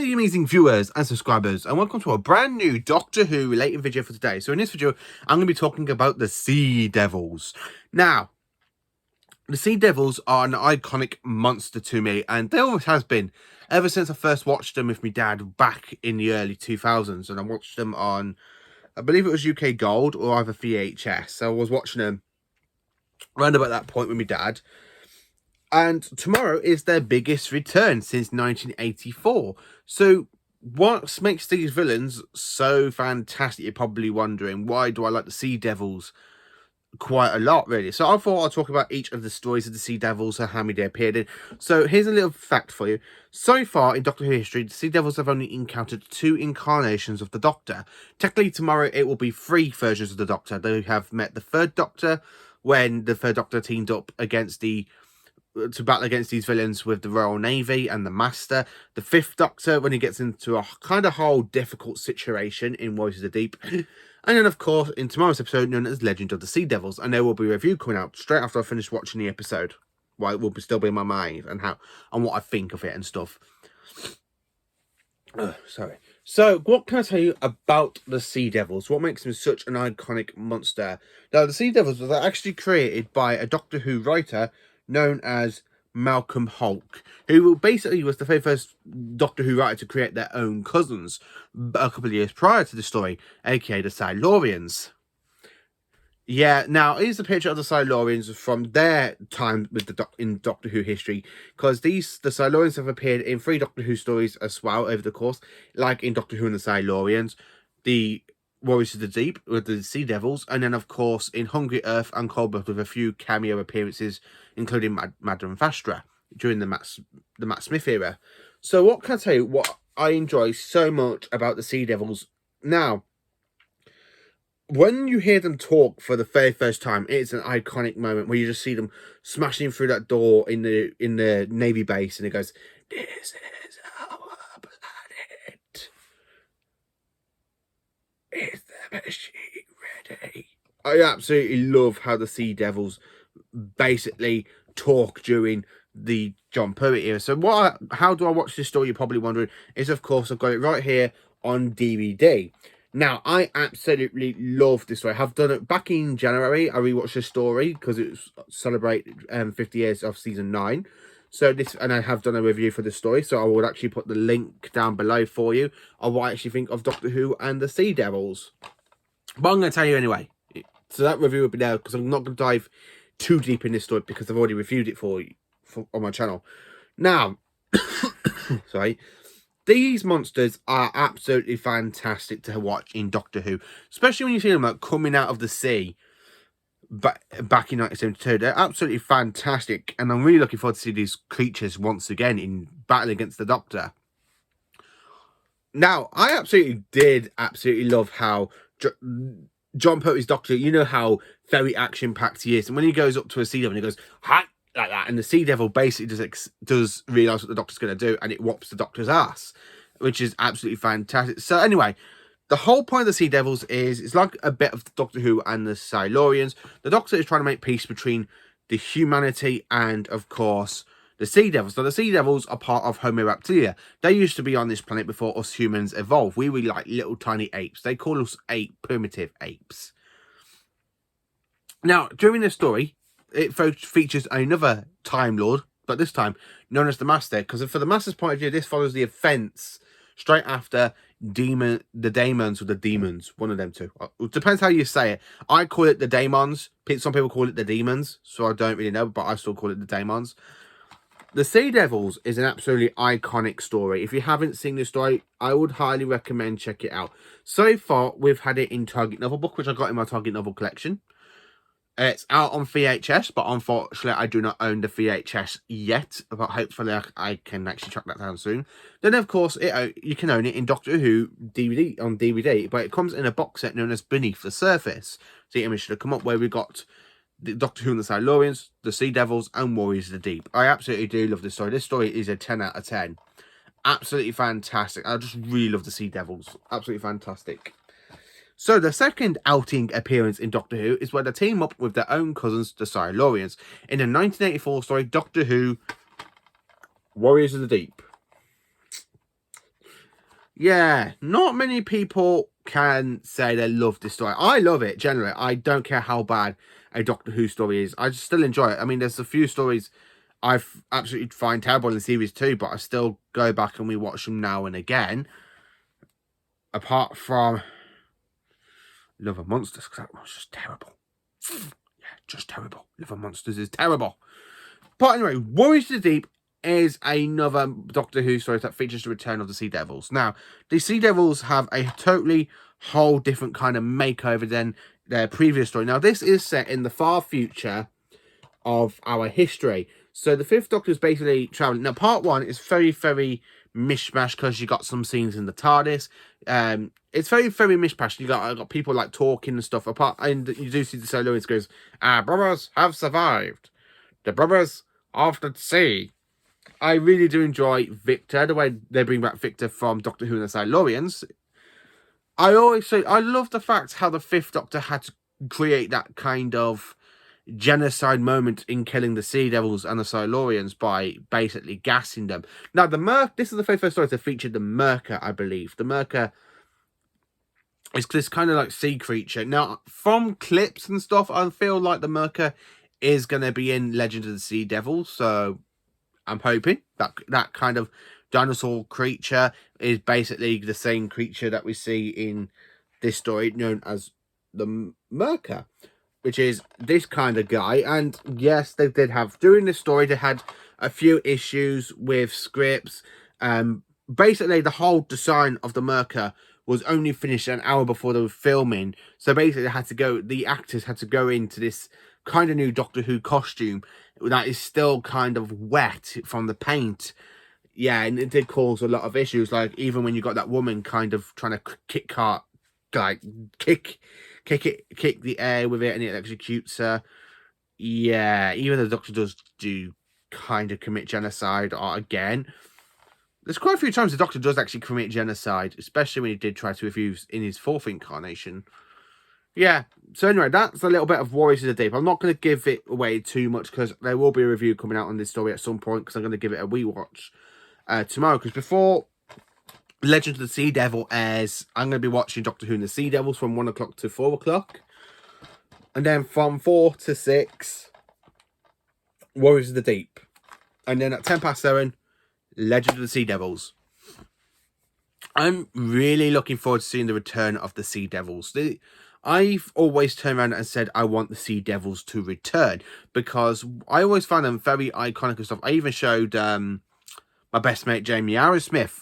Howdy amazing viewers and subscribers, and welcome to a brand new Doctor Who related video for today. So in this video, I'm going to be talking about the Sea Devils. Now, the Sea Devils are an iconic monster to me, and they always has been, ever since I first watched them with my dad back in the early 2000s, and I watched them on, I believe it was UK Gold or either VHS. So I was watching them around about that point with my dad. And tomorrow is their biggest return since 1984. So what makes these villains so fantastic? You're probably wondering, why do I like the Sea Devils quite a lot, really? So I thought I'd talk about each of the stories of the Sea Devils and how many they appeared in. So here's a little fact for you. So far in Doctor Who history, the Sea Devils have only encountered 2 incarnations of the Doctor. Technically tomorrow it will be 3 versions of the Doctor. They have met the 3rd Doctor when the 3rd Doctor teamed up against to battle against these villains with the Royal Navy and the Master. The 5th Doctor when he gets into a kind of whole difficult situation in Warriors of the Deep. And then, of course, in tomorrow's episode known as Legend of the Sea Devils. And there will be a review coming out straight after I finish watching the episode. Well, it will still be in my mind and what I think of it and stuff. Sorry. So, what can I tell you about the Sea Devils? What makes them such an iconic monster? Now, the Sea Devils were actually created by a Doctor Who writer known as Malcolm Hulke, who basically was the very first Doctor Who writer to create their own cousins a couple of years prior to the story, aka the Silurians. Yeah, now here's a picture of the Silurians from their time with in Doctor Who history, because the Silurians have appeared in 3 Doctor Who stories as well over the course, like in Doctor Who and the Silurians, the Warriors of the Deep with the Sea Devils, and then of course in Hungry Earth and Cold Blood with a few cameo appearances, including Madame Vastra during the Matt Smith era. So what can I tell you? What I enjoy so much about the Sea Devils now, when you hear them talk for the very first time, it's an iconic moment where you just see them smashing through that door in the Navy base, and it goes, "This is our planet. Is the machine ready?" I absolutely love how the Sea Devils basically talk during the John Pertwee era. So how do I watch this story, you're probably wondering, is of course I've got it right here on DVD. Now, I absolutely love this story. I have done it back in January. I rewatched this story because it was celebrated 50 years of season 9. So and I have done a review for this story, so I would actually put the link down below for you of what I actually think of Doctor Who and the Sea Devils. But I'm going to tell you anyway. So that review will be there, because I'm not going to dive too deep in this story because I've already reviewed it for you on my channel. Now, sorry, these monsters are absolutely fantastic to watch in Doctor Who, especially when you see them like coming out of the sea. Back in 1972, they're absolutely fantastic, and I'm really looking forward to see these creatures once again in battle against the Doctor. Now, I absolutely love how John Pertwee's Doctor, you know how very action-packed he is, and when he goes up to a Sea Devil and he goes, "Hi!" like that, and the Sea Devil basically does realise what the Doctor's going to do, and it whops the Doctor's ass, which is absolutely fantastic. So anyway, the whole point of the Sea Devils is, it's like a bit of Doctor Who and the Silurians. The Doctor is trying to make peace between the humanity and, of course, the Sea Devils. So the Sea Devils are part of Homo reptilia. They used to be on this planet before us humans evolved. We were like little tiny apes. They call us primitive apes. Now, during this story, it features another Time Lord, but this time known as the Master, because for the Master's point of view, this follows the events straight after the Daemons, or the Demons, one of them two. It depends how you say it. I call it the Daemons. Some people call it the Demons, so I don't really know, but I still call it the Daemons. The Sea Devils is an absolutely iconic story. If you haven't seen this story, I would highly recommend check it out. So far, we've had it in Target Novel Book, which I got in my Target Novel collection. It's out on VHS, but unfortunately, I do not own the VHS yet. But hopefully, I can actually track that down soon. Then, of course, you can own it in Doctor Who DVD on DVD, but it comes in a box set known as Beneath the Surface. The image should have come up where we got the Doctor Who and the Silurians, the Sea Devils, and Warriors of the Deep. I absolutely do love this story. This story is a 10 out of 10. Absolutely fantastic. I just really love the Sea Devils. Absolutely fantastic. So the second outing appearance in Doctor Who is where they team up with their own cousins, the Silurians, in the 1984 story Doctor Who Warriors of the Deep. Yeah, not many people can say they love this story. I love it, generally. I don't care how bad a Doctor Who story is. I just still enjoy it. I mean, there's a few stories I absolutely find terrible in the series too, but I still go back and we watch them now and again. Apart from Love and Monsters, because that was just terrible. Yeah, just terrible. Love and Monsters is terrible. But anyway, Warriors to the Deep is another Doctor Who story that features the return of the Sea Devils. Now, the Sea Devils have a totally whole different kind of makeover than their previous story. Now, this is set in the far future of our history. So the Fifth Doctor is basically traveling. Now, part one is very, very mishmash because you got some scenes in the TARDIS. It's very, very mishmash. You got people like talking and stuff. And you do see the Silurians goes, "Our brothers have survived. The brothers of the sea." I really do enjoy Victor, the way they bring back Victor from Doctor Who and the Silurians. I always say, I love the fact how the Fifth Doctor had to create that kind of genocide moment in killing the Sea Devils and the Silurians by basically gassing them. Now, this is the very first story to feature the Murker, I believe. The Murker is this kind of like sea creature. Now, from clips and stuff, I feel like the Murker is going to be in Legend of the Sea Devils, so I'm hoping that kind of dinosaur creature is basically the same creature that we see in this story known as the Murker, which is this kind of guy. And yes, they did have, during this story, they had a few issues with scripts. Basically, the whole design of the Murker was only finished an hour before they were filming. So basically, the actors had to go into this kind of new Doctor Who costume that is still kind of wet from the paint. Yeah, and it did cause a lot of issues. Like, even when you got that woman kind of trying to kick the air with it, and it executes her. Yeah, even the Doctor does do kind of commit genocide again. There's quite a few times the Doctor does actually commit genocide, especially when he did try to refuse in his fourth incarnation. Yeah, so anyway, that's a little bit of Warriors of the Deep. I'm not going to give it away too much because there will be a review coming out on this story at some point because I'm going to give it a rewatch tomorrow. Because before Legend of the Sea Devil airs, I'm going to be watching Doctor Who and the Sea Devils from 1 o'clock to 4 o'clock. And then from 4 to 6, Warriors of the Deep. And then at 7:10, Legend of the Sea Devils. I'm really looking forward to seeing the return of the Sea Devils. I've always turned around and said I want the Sea Devils to return because I always find them very iconic and stuff. I even showed my best mate Jamie Arrowsmith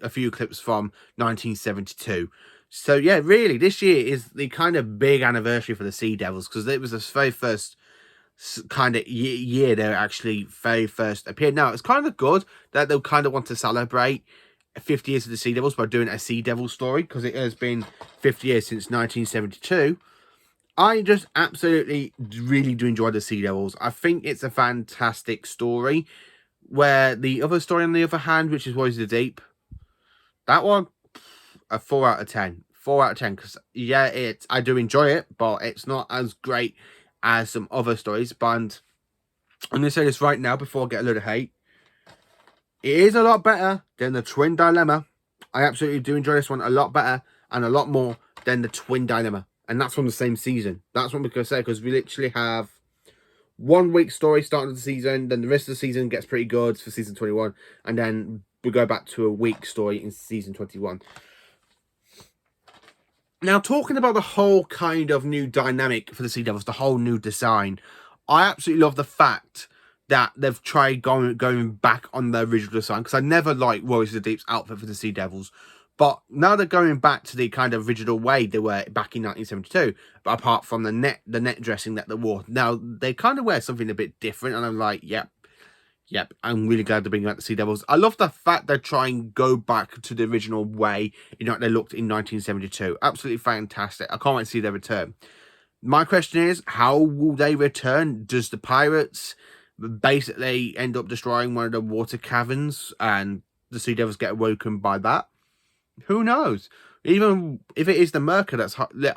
a few clips from 1972. So yeah, really, this year is the kind of big anniversary for the Sea Devils because it was the very first kind of year they actually very first appeared. Now, it's kind of good that they'll kind of want to celebrate 50 years of the Sea Devils by doing a Sea Devil story because it has been 50 years since 1972. I just absolutely really do enjoy the Sea Devils. I think it's a fantastic story. Where the other story, on the other hand, which is Warriors of the Deep, that one, a 4 out of 10. 4 out of 10, because, yeah, I do enjoy it, but it's not as great as some other stories. But I'm going to say this right now before I get a load of hate. It is a lot better than the Twin Dilemma. I absolutely do enjoy this one a lot better and a lot more than the Twin Dilemma. And that's from the same season. That's what we're going to say, because we literally have 1 week story starting of the season, then the rest of the season gets pretty good for season 21, and then we go back to a week story in season 21. Now, talking about the whole kind of new dynamic for the Sea Devils, the whole new design, I absolutely love the fact that they've tried going back on the original design, because I never liked Warriors of the Deep's outfit for the Sea Devils. But now they're going back to the kind of original way they were back in 1972. But apart from the net dressing that they wore, now they kind of wear something a bit different. And I'm like, yep. I'm really glad they're bringing back the Sea Devils. I love the fact they're trying to go back to the original way, they looked in 1972. Absolutely fantastic. I can't wait to see their return. My question is, how will they return? Does the pirates basically end up destroying one of the water caverns and the Sea Devils get awoken by that? Who knows? Even if it is the Murker,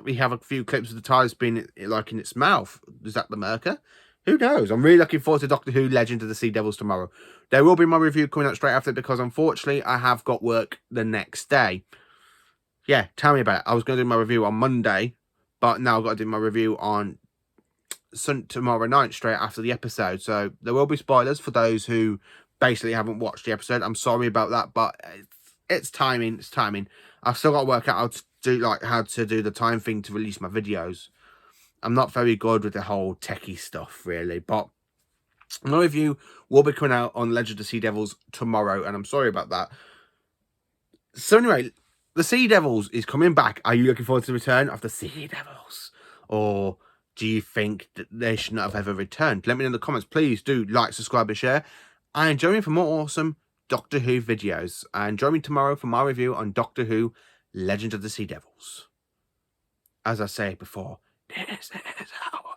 we have a few clips of the TARDIS being like in its mouth. Is that the Murker? Who knows? I'm really looking forward to Doctor Who Legend of the Sea Devils tomorrow. There will be my review coming out straight after it because unfortunately I have got work the next day. Yeah, tell me about it. I was going to do my review on Monday, but now I've got to do my review on tomorrow night straight after the episode. So there will be spoilers for those who basically haven't watched the episode. I'm sorry about that, but it's timing. It's timing. I've still got to work out how to do the time thing to release my videos. I'm not very good with the whole techie stuff, really. But my review will be coming out on Legend of Sea Devils tomorrow, and I'm sorry about that. So anyway, the Sea Devils is coming back. Are you looking forward to the return of the Sea Devils? Or do you think that they should not have ever returned? Let me know in the comments. Please do like, subscribe, and share. And join me for more awesome Doctor Who videos. And join me tomorrow for my review on Doctor Who Legend of the Sea Devils. As I say before, this is our